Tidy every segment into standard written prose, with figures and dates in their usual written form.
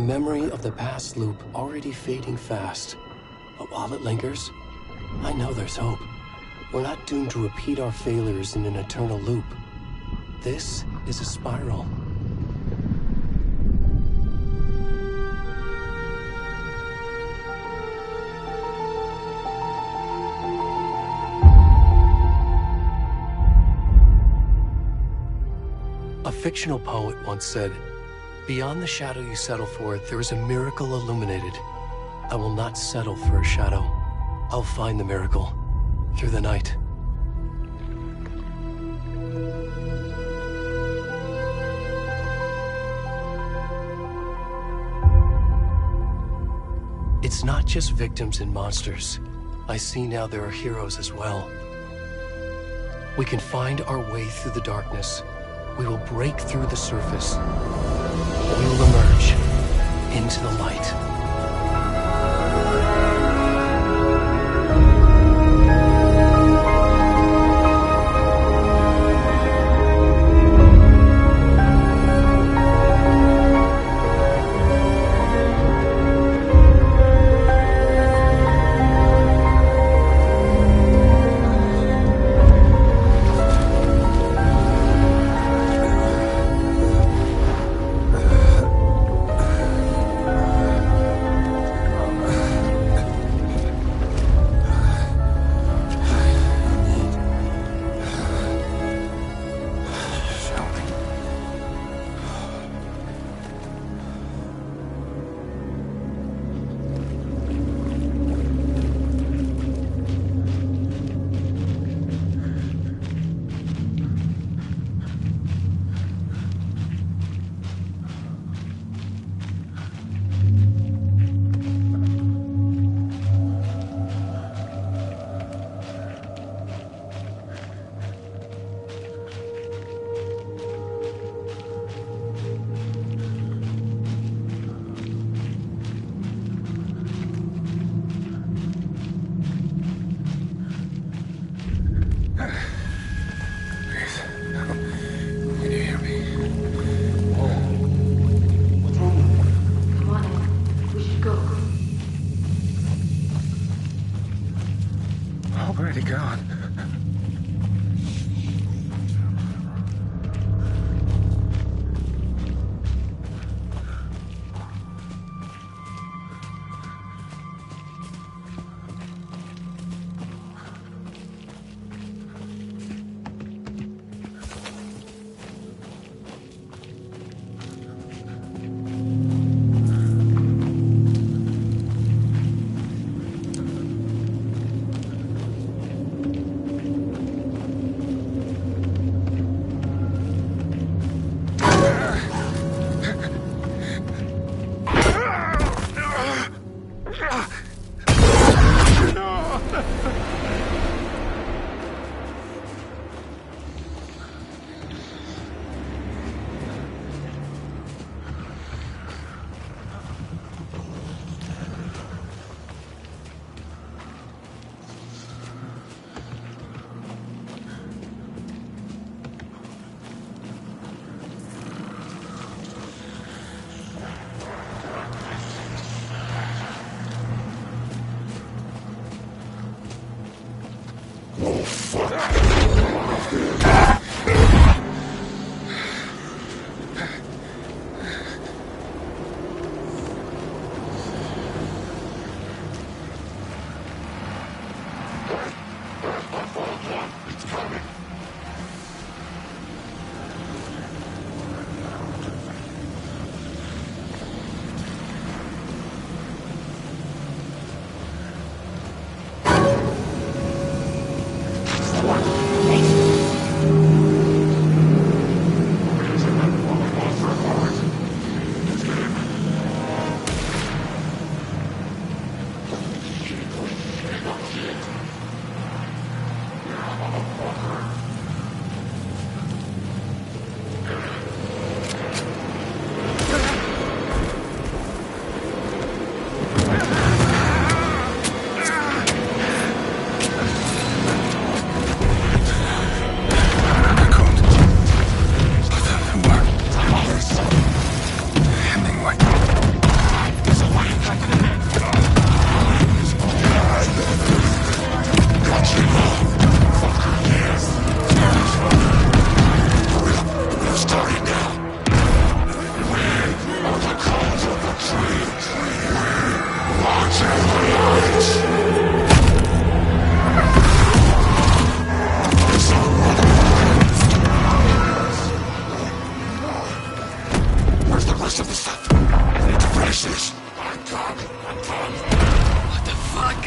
memory of the past loop already fading fast. But while it lingers, I know there's hope. We're not doomed to repeat our failures in an eternal loop. This is a spiral. A fictional poet once said, "Beyond the shadow you settle for, there is a miracle illuminated. I will not settle for a shadow. I'll find the miracle through the night." It's not just victims and monsters. I see now there are heroes as well. We can find our way through the darkness. We will break through the surface. We will emerge into the light. Already gone. What? Jesus! What the fuck?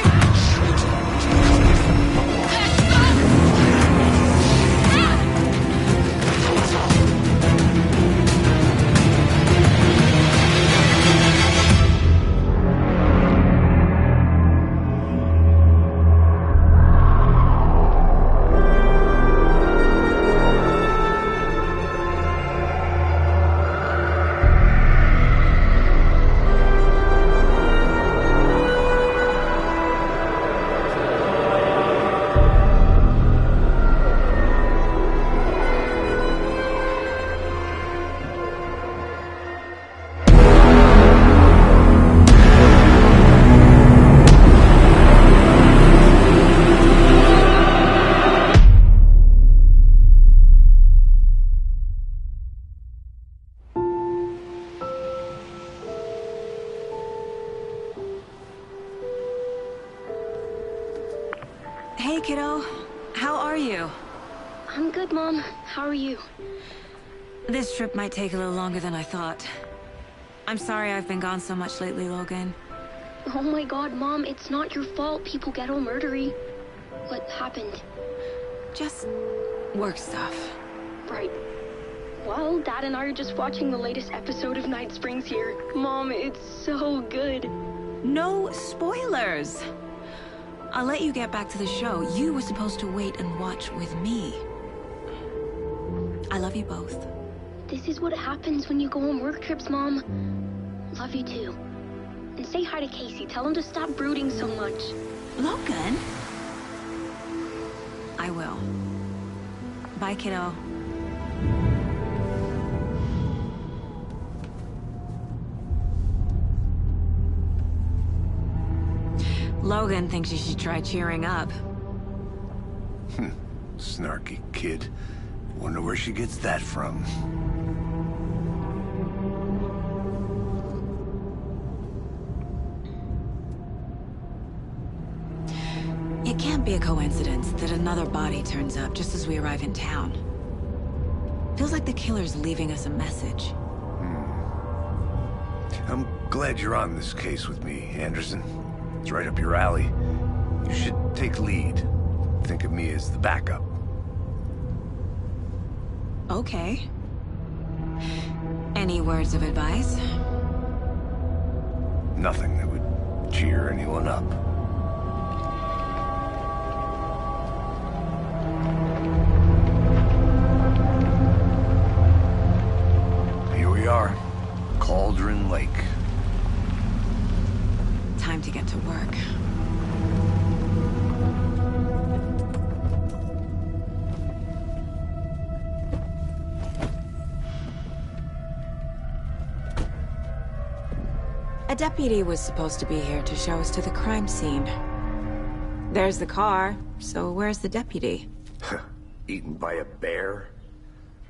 Hey, kiddo. How are you? I'm good, Mom. How are you? This trip might take a little longer than I thought. I'm sorry I've been gone so much lately, Logan. Oh my god, Mom, it's not your fault people get all murdery. What happened? Just work stuff. Right. Well, Dad and I are just watching the latest episode of Night Springs here. Mom, it's so good. No spoilers! I'll let you get back to the show. You were supposed to wait and watch with me. I love you both. This is what happens when you go on work trips, Mom. Love you too. And say hi to Casey. Tell him to stop brooding so much. Logan? I will. Bye, kiddo. Logan thinks you should try cheering up. Snarky kid. Wonder where she gets that from. It can't be a coincidence that another body turns up just as we arrive in town. Feels like the killer's leaving us a message. I'm glad you're on this case with me, Anderson. It's right up your alley. You should take lead. Think of me as the backup. Okay. Any words of advice? Nothing that would cheer anyone up. Here we are. Cauldron Lake. Time to get to work. A deputy was supposed to be here to show us to the crime scene. There's the car, so where's the deputy? Eaten by a bear?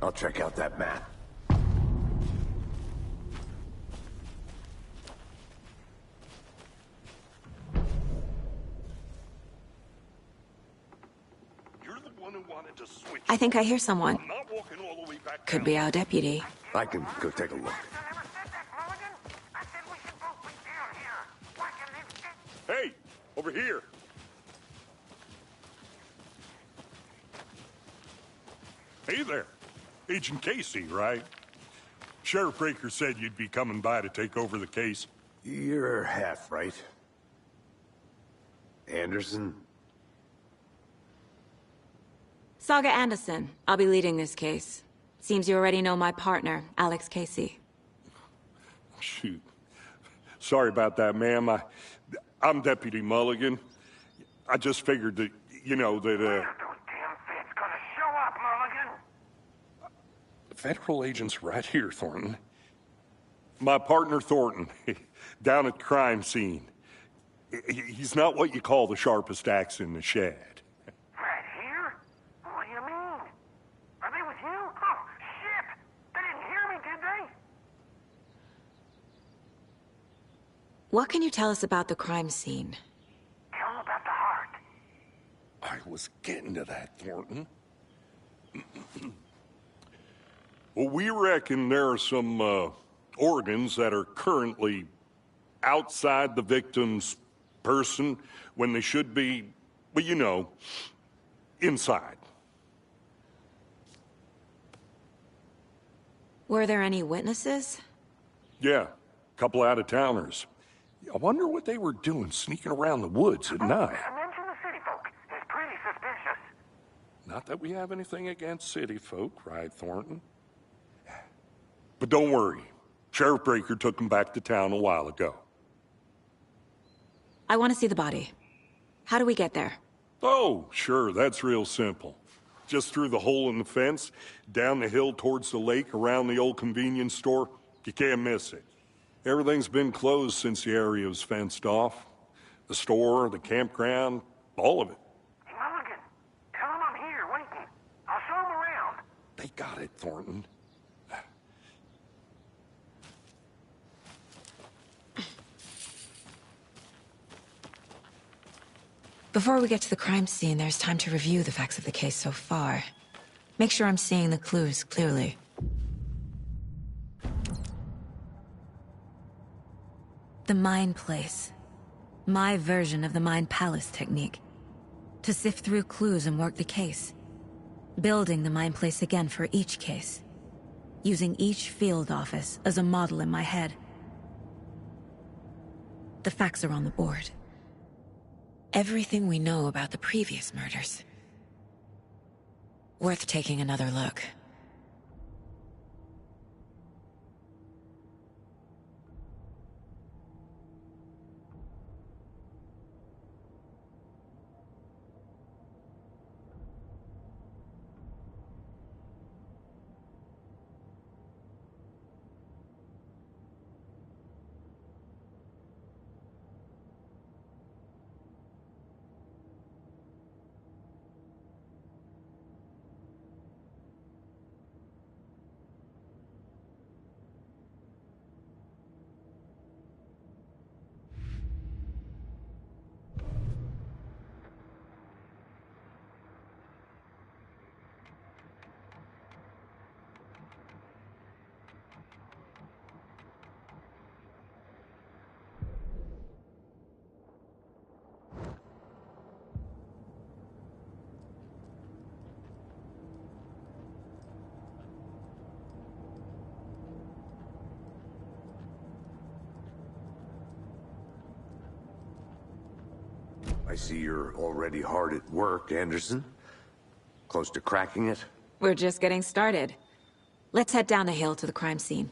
I'll check out that map. I think I hear someone. Could be our deputy. I can go take a look. Hey, over here. Hey there. Agent Casey, right? Sheriff Breaker said you'd be coming by to take over the case. You're half right. Anderson? Saga Anderson. I'll be leading this case. Seems you already know my partner, Alex Casey. Shoot. Sorry about that, ma'am. I'm Deputy Mulligan. I just figured that, you know, that, Those damn feds gonna show up, Mulligan. Federal agent's right here, Thornton. My partner, Thornton, down at the crime scene. He's not what you call the sharpest axe in the shed. Right here? What do you mean? Are they with you? Oh, shit! They didn't hear me, did they? What can you tell us about the crime scene? Tell them about the heart. I was getting to that, Thornton. Well, we reckon there are some organs that are currently outside the victim's person when they should be, well, you know, inside. Were there any witnesses? Yeah, a couple out-of-towners. I wonder what they were doing sneaking around the woods at night. I mentioned the city folk. It's pretty suspicious. Not that we have anything against city folk, right, Thornton? But don't worry. Sheriff Breaker took him back to town a while ago. I want to see the body. How do we get there? Oh, sure, that's real simple. Just through the hole in the fence, down the hill towards the lake, around the old convenience store. You can't miss it. Everything's been closed since the area was fenced off. The store, the campground, all of it. Hey, Mulligan, tell him I'm here waiting. I'll show him around. They got it, Thornton. Before we get to the crime scene, there's time to review the facts of the case so far. Make sure I'm seeing the clues clearly. The Mind Place. My version of the Mind Palace technique. To sift through clues and work the case. Building the Mind Place again for each case. Using each field office as a model in my head. The facts are on the board. Everything we know about the previous murders. Worth taking another look. I see you're already hard at work, Anderson. Close to cracking it? We're just getting started. Let's head down the hill to the crime scene.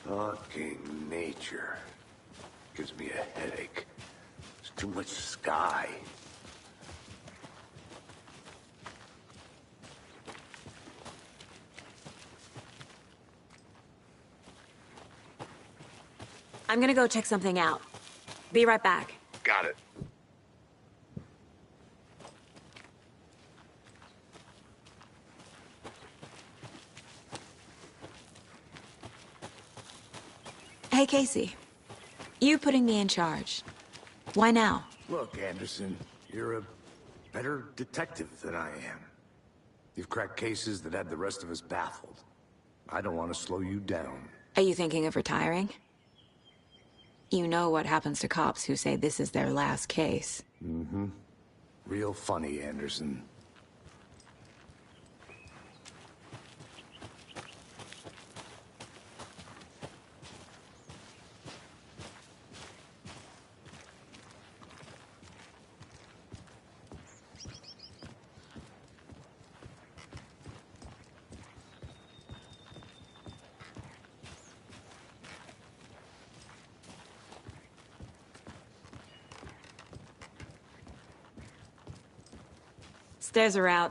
Fucking nature. Gives me a headache. There's too much sky. I'm gonna go check something out. Be right back. Got it. Hey, Casey. You putting me in charge. Why now? Look, Anderson, you're a better detective than I am. You've cracked cases that had the rest of us baffled. I don't want to slow you down. Are you thinking of retiring? You know what happens to cops who say this is their last case. Mm-hmm. Real funny, Anderson. Stairs are out.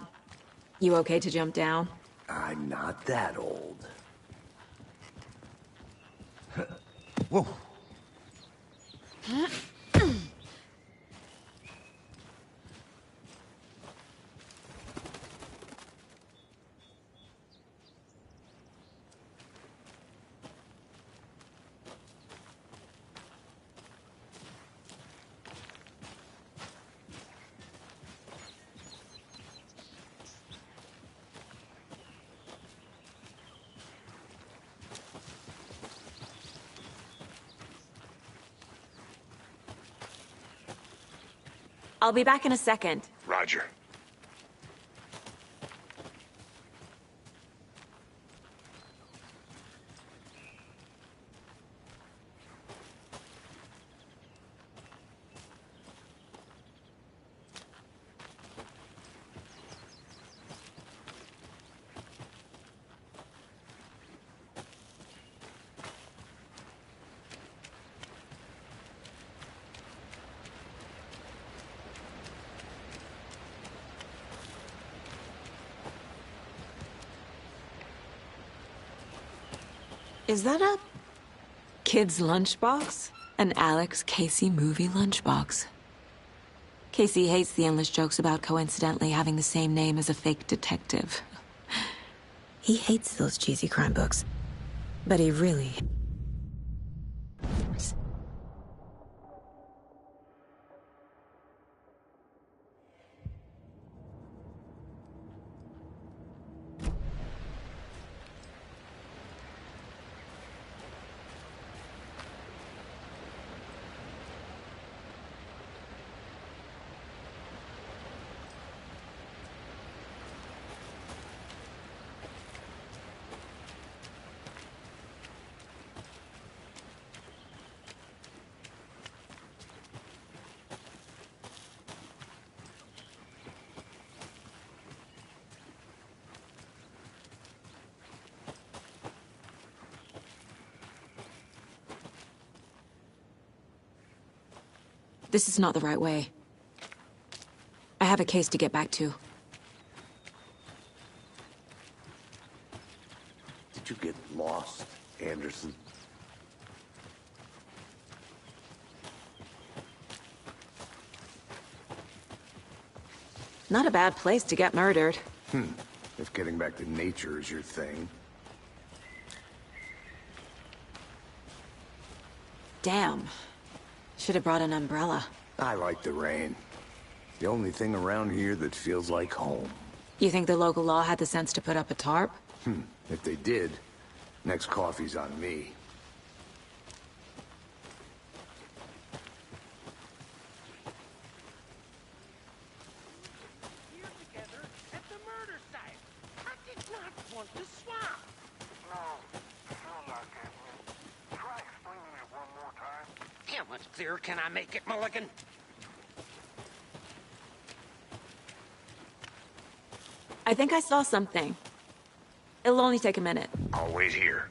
You okay to jump down? I'm not that old. Whoa. I'll be back in a second. Roger. Is that a kid's lunchbox? An Alex Casey movie lunchbox. Casey hates the endless jokes about coincidentally having the same name as a fake detective. He hates those cheesy crime books. But he really... This is not the right way. I have a case to get back to. Did you get lost, Anderson? Not a bad place to get murdered. If getting back to nature is your thing. Damn. Should have brought an umbrella. I like the rain. The only thing around here that feels like home. You think the local law had the sense to put up a tarp? If they did, next coffee's on me. Here together at the murder site. I did not want to swap. No, still not getting it. Try explaining it one more time. How much clearer can I make it, Mulligan? I think I saw something. It'll only take a minute. I'll wait here.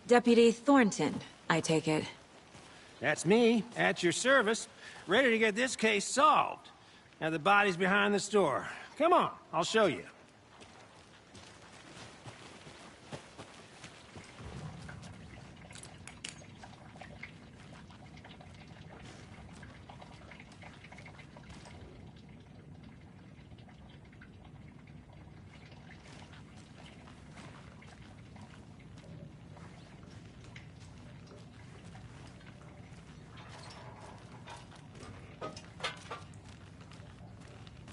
Deputy Thornton, I take it. That's me, at your service, ready to get this case solved. Now the body's behind the store. Come on, I'll show you.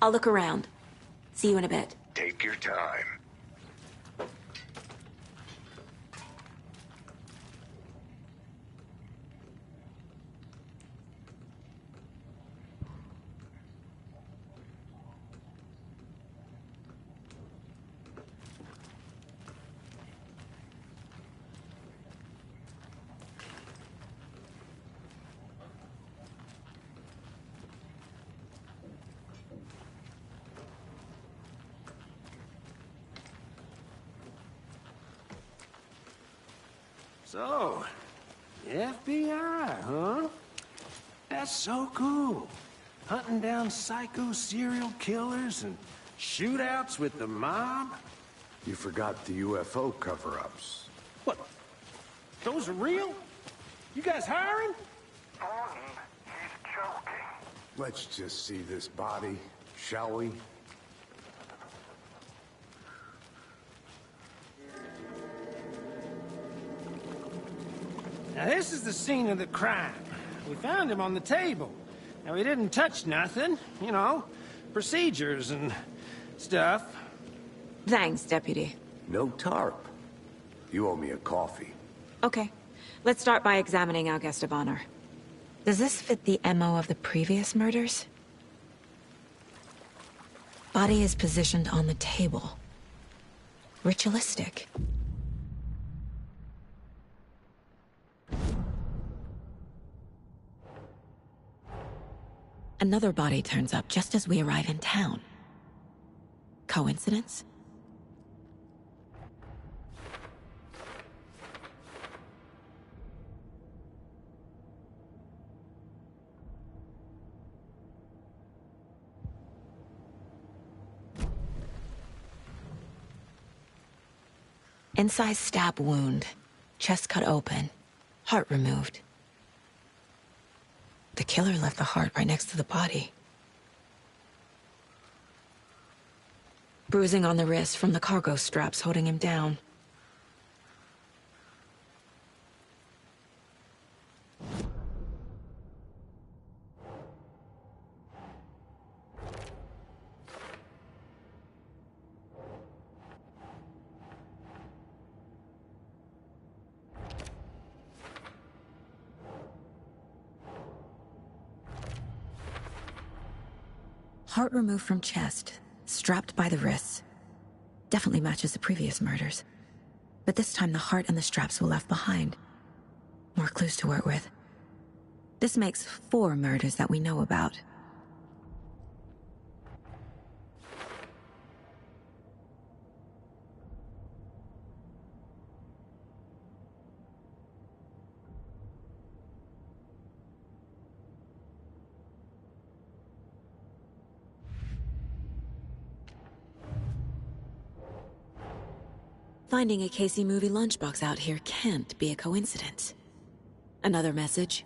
I'll look around. See you in a bit. Take your time. So, the FBI, huh? That's so cool. Hunting down psycho serial killers and shootouts with the mob. You forgot the UFO cover-ups. What? Those are real? You guys hiring? Thornton, he's joking. Let's just see this body, shall we? Now this is the scene of the crime. We found him on the table. Now we didn't touch nothing, you know, procedures and stuff. Thanks, Deputy. No tarp. You owe me a coffee. Okay. Let's start by examining our guest of honor. Does this fit the MO of the previous murders? body is positioned on the table. Ritualistic. Another body turns up just as we arrive in town. Coincidence? Incised stab wound. Chest cut open. Heart removed. The killer left the heart right next to the body. Bruising on the wrist from the cargo straps holding him down. Heart removed from chest, strapped by the wrists. Definitely matches the previous murders. But this time the heart and the straps were left behind. More clues to work with. This makes 4 murders that we know about. Finding a Casey movie lunchbox out here can't be a coincidence. Another message?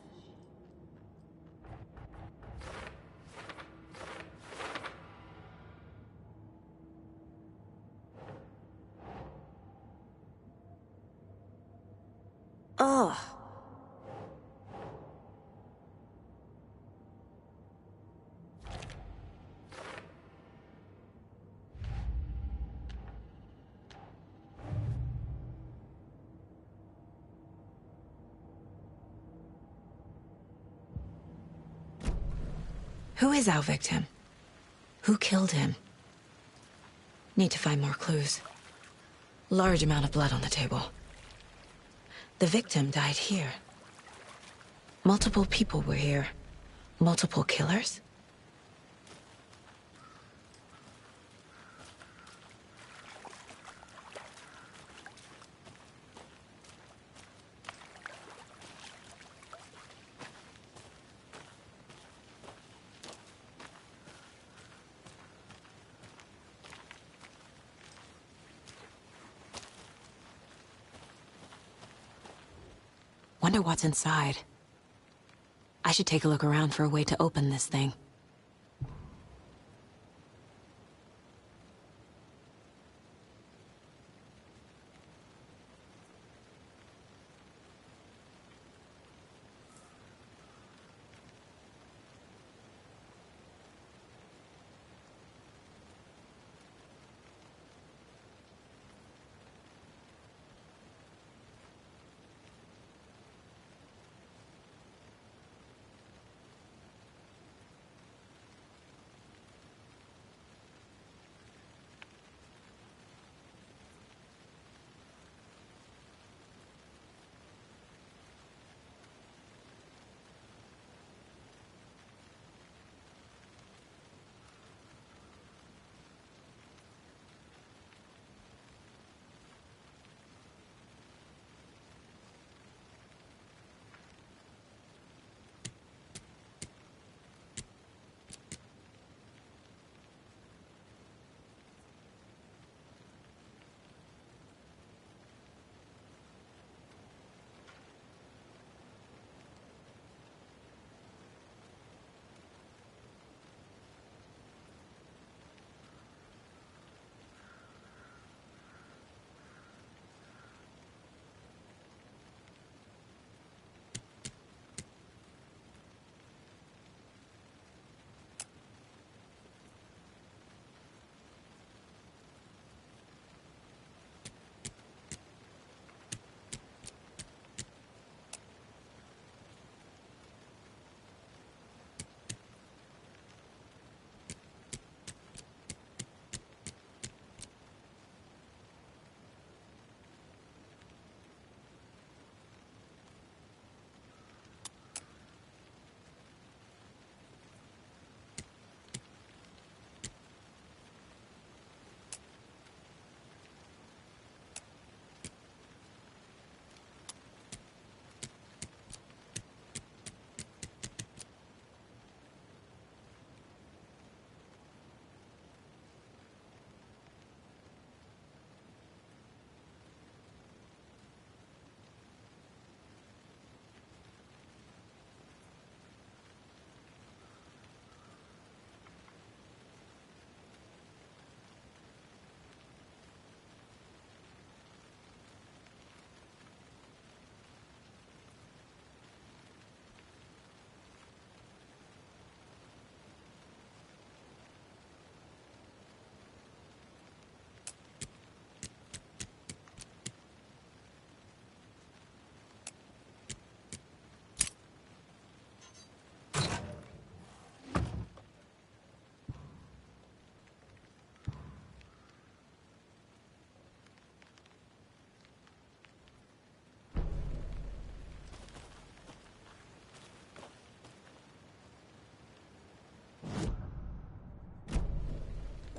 Ugh. Who is our victim? Who killed him? Need to find more clues. Large amount of blood on the table. The victim died here. Multiple people were here. Multiple killers? Wonder what's inside. I should take a look around for a way to open this thing.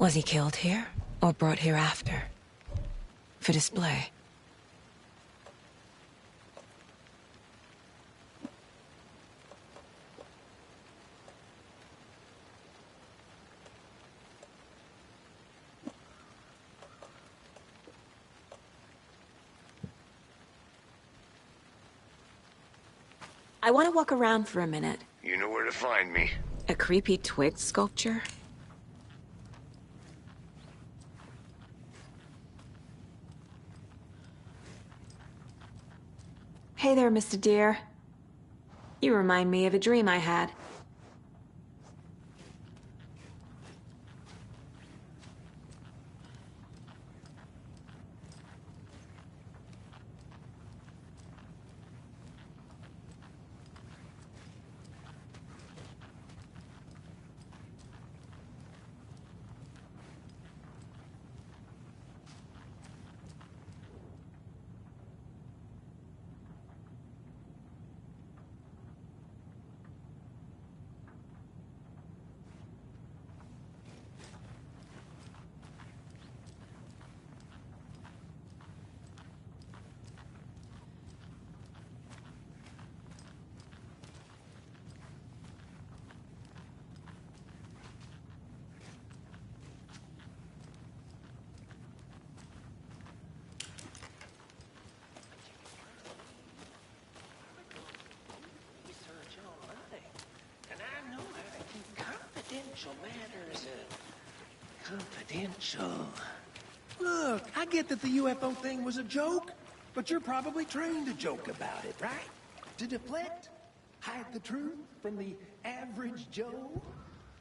Was he killed here, or brought here after? For display? I want to walk around for a minute. You know where to find me. A creepy twig sculpture? Hey there, Mr. Deer. You remind me of a dream I had. Confidential matters, confidential. Look, I get that the UFO thing was a joke, but you're probably trained to joke about it, right? To deflect, hide the truth from the average Joe.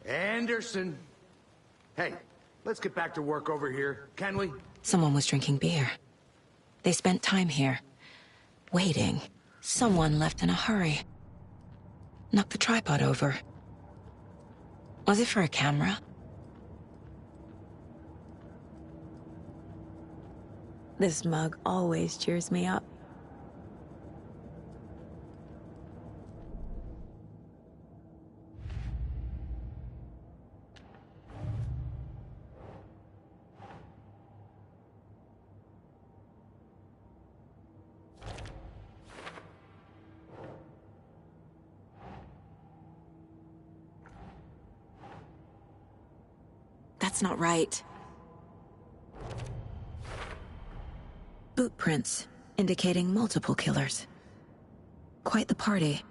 Anderson! Hey, let's get back to work over here, can we? Someone was drinking beer. They spent time here, waiting. Someone left in a hurry. Knocked the tripod over. Was it for a camera? This mug always cheers me up. That's not right. Boot prints, indicating multiple killers. Quite the party.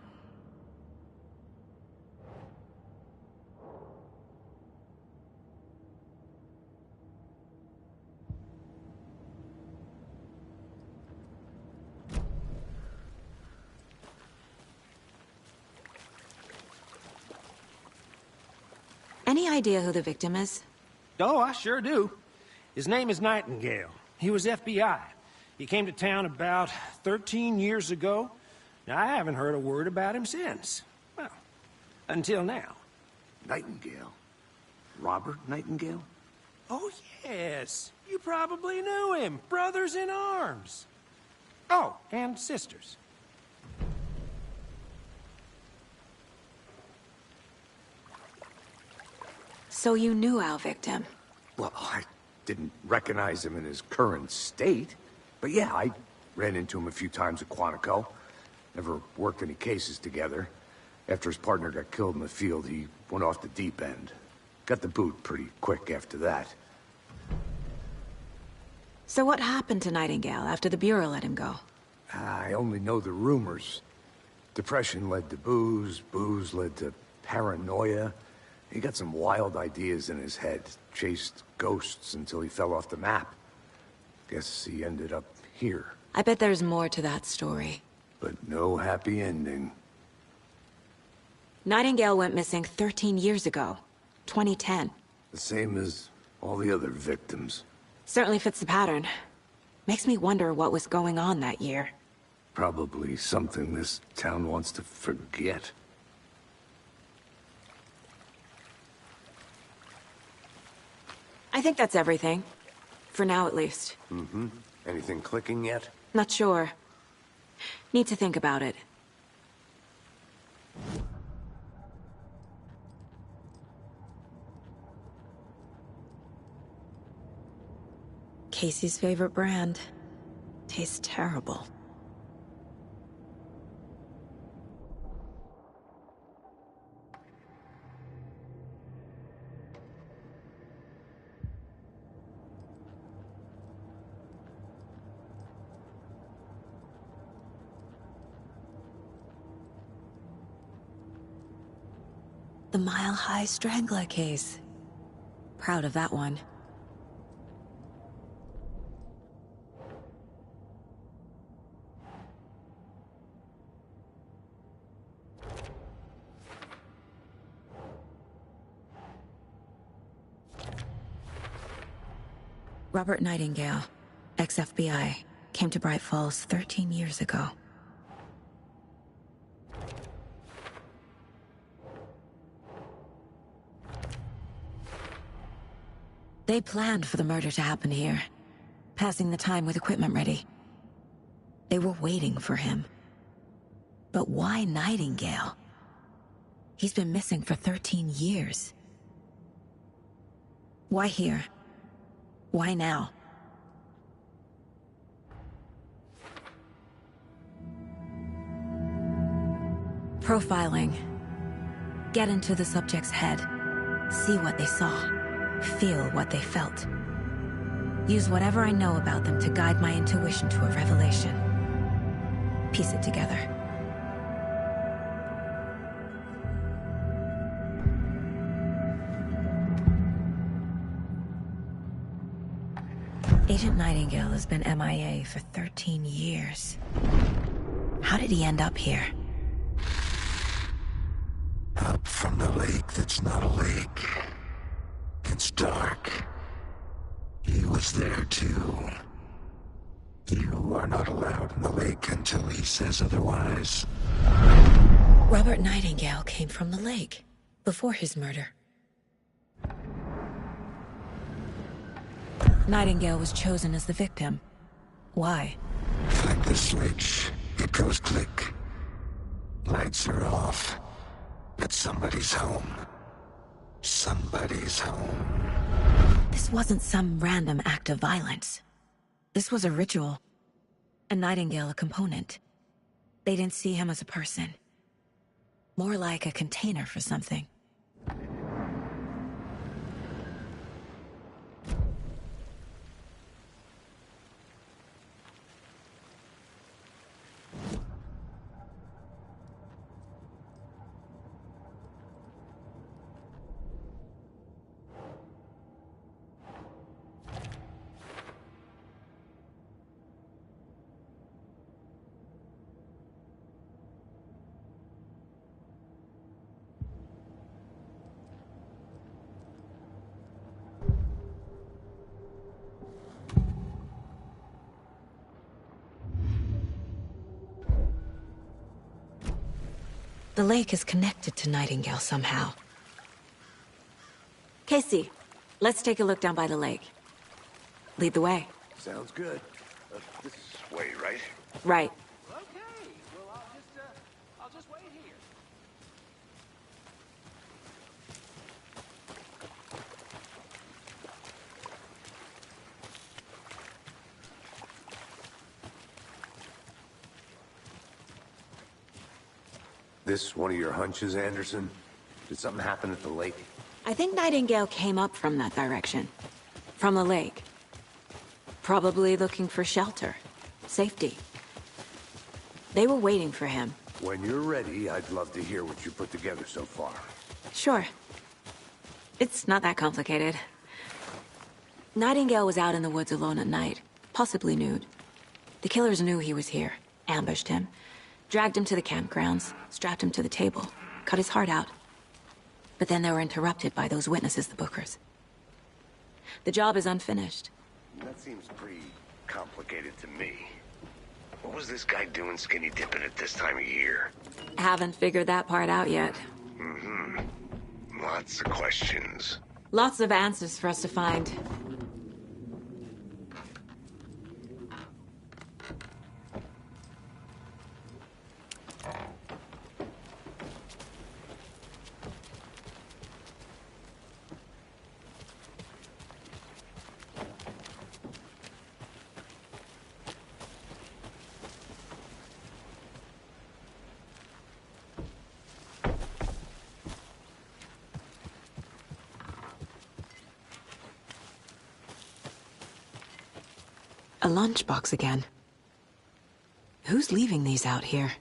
Any idea who the victim is? Oh, I sure do. His name is Nightingale. He was FBI. He came to town about 13 years ago. Now, I haven't heard a word about him since. Well, until now. Nightingale? Robert Nightingale? Oh, yes. You probably knew him. Brothers in arms. Oh, and sisters. So you knew our victim? Well, I didn't recognize him in his current state. But yeah, I ran into him a few times at Quantico. Never worked any cases together. After his partner got killed in the field, he went off the deep end. Got the boot pretty quick after that. So what happened to Nightingale after the Bureau let him go? I only know the rumors. Depression led to booze, booze led to paranoia. He got some wild ideas in his head, chased ghosts until he fell off the map. Guess he ended up here. I bet there's more to that story. But no happy ending. Nightingale went missing 13 years ago. 2010. The same as all the other victims. Certainly fits the pattern. Makes me wonder what was going on that year. Probably something this town wants to forget. I think that's everything. For now, at least. Mm-hmm. Anything clicking yet? Not sure. Need to think about it. Casey's favorite brand. Tastes terrible. The Mile High Strangler case. Proud of that one. Robert Nightingale, ex-FBI, came to Bright Falls 13 years ago. They planned for the murder to happen here, passing the time with equipment ready. They were waiting for him. But why Nightingale? He's been missing for 13 years. Why here? Why now? Profiling. Get into the subject's head. See what they saw. Feel what they felt. Use whatever I know about them to guide my intuition to a revelation. Piece it together. Agent Nightingale has been MIA for 13 years. How did he end up here? Up from the lake that's not a lake. It's dark. He was there too. You are not allowed in the lake until he says otherwise. Robert Nightingale came from the lake, before his murder. Nightingale was chosen as the victim. Why? Flip the switch. It goes click. Lights are off. But somebody's home. Somebody's home. This wasn't some random act of violence. This was a ritual. And Nightingale a component. They didn't see him as a person. More like a container for something. The lake is connected to Nightingale somehow. Casey, let's take a look down by the lake. Lead the way. Sounds good. This way, right? Right. Okay, well, I'll just wait here. This one of your hunches, Anderson? Did something happen at the lake? I think Nightingale came up from that direction. From the lake. Probably looking for shelter. Safety. They were waiting for him. When you're ready, I'd love to hear what you put together so far. Sure. It's not that complicated. Nightingale was out in the woods alone at night, possibly nude. The killers knew he was here, ambushed him, dragged him to the campgrounds, strapped him to the table, cut his heart out. But then they were interrupted by those witnesses, the Bookers. The job is unfinished. That seems pretty complicated to me. What was this guy doing skinny dipping at this time of year? Haven't figured that part out yet. Lots of questions. Lots of answers for us to find. A lunchbox again. Who's leaving these out here?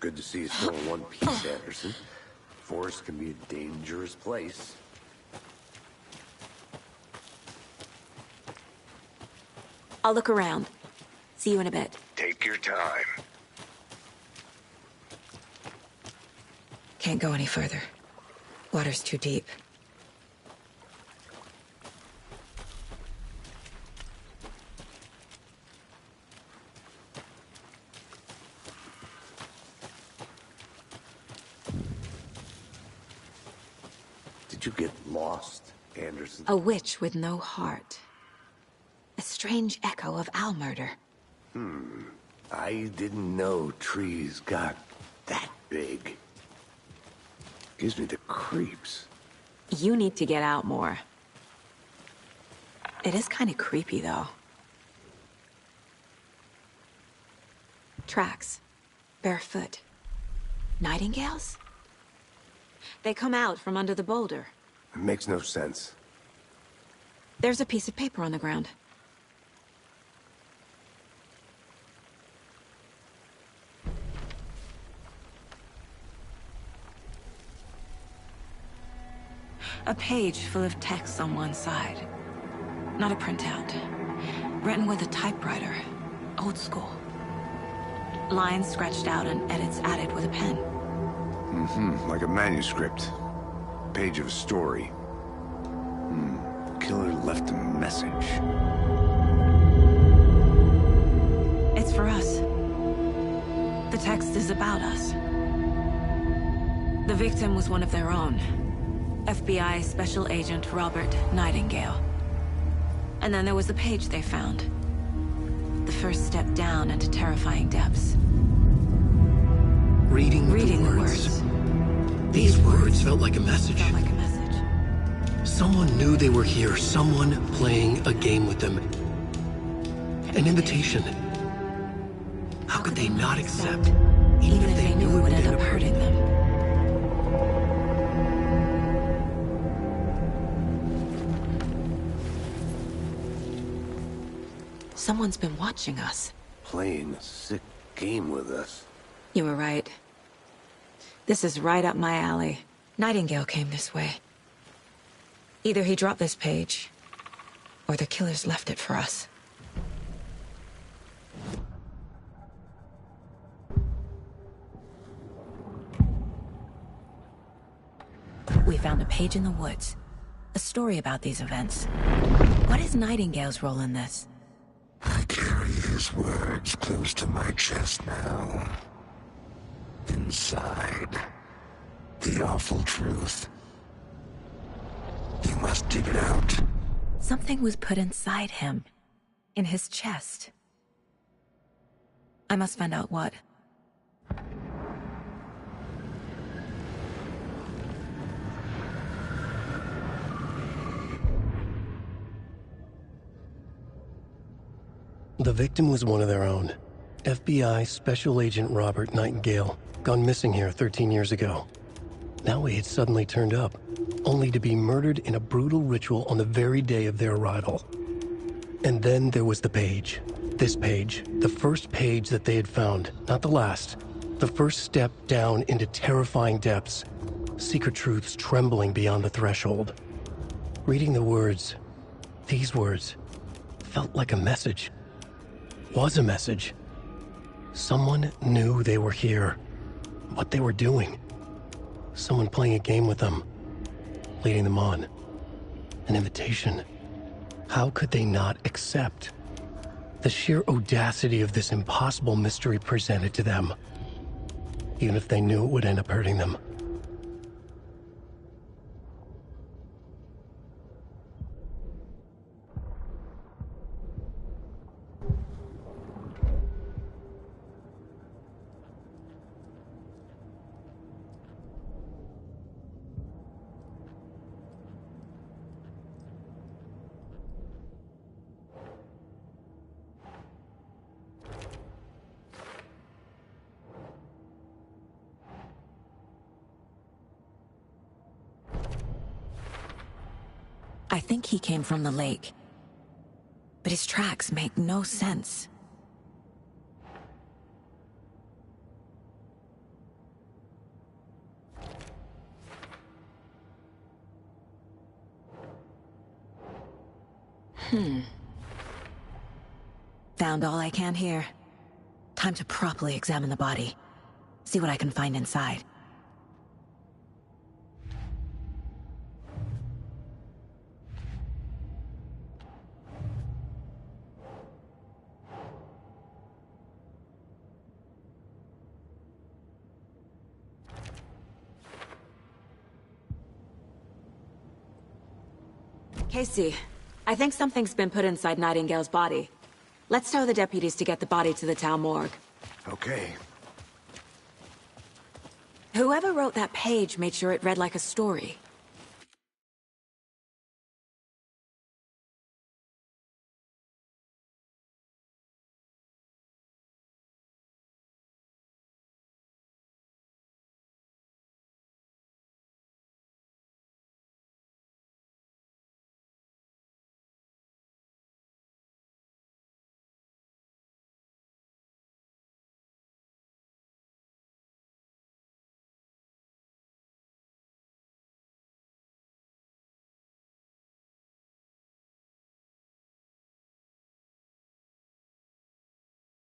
Good to see you still in one piece, Anderson. Forest can be a dangerous place. I'll look around. See you in a bit. Take your time. Can't go any further. Water's too deep. Did you get lost, Anderson? A witch with no heart. A strange echo of Al murder. I didn't know trees got that big. Gives me the creeps. You need to get out more. It is kind of creepy, though. Tracks. Barefoot. Nightingales? They come out from under the boulder. It makes no sense. There's a piece of paper on the ground. A page full of text on one side. Not a printout. Written with a typewriter. Old school. Lines scratched out and edits added with a pen. Like a manuscript. Page of a story. Killer left a message. It's for us. The text is about us. The victim was one of their own. FBI Special Agent Robert Nightingale. And then there was the page they found. The first step down into terrifying depths. Reading the words. These words felt like a message. Someone knew they were here. Someone playing a game with them. An invitation. How could they not accept, even if they knew it would end up hurting them? Someone's been watching us. Playing a sick game with us. You were right. This is right up my alley. Nightingale came this way. Either he dropped this page, or the killers left it for us. We found a page in the woods. A story about these events. What is Nightingale's role in this? I carry his words close to my chest now. Inside, the awful truth. You must dig it out. Something was put inside him. In his chest. I must find out what. The victim was one of their own. FBI Special Agent Robert Nightingale, gone missing here 13 years ago. Now he had suddenly turned up, only to be murdered in a brutal ritual on the very day of their arrival. And then there was the page. This page, the first page that they had found, not the last. The first step down into terrifying depths. Secret truths trembling beyond the threshold. Reading the words, these words, felt like a message. Was a message. Someone knew they were here. What they were doing. Someone playing a game with them. Leading them on. An invitation. How could they not accept? The sheer audacity of this impossible mystery presented to them. Even if they knew it would end up hurting them. I think he came from the lake. But his tracks make no sense. Found all I can here. Time to properly examine the body. See what I can find inside. Casey, I think something's been put inside Nightingale's body. Let's tell the deputies to get the body to the town morgue. Okay. Whoever wrote that page made sure it read like a story.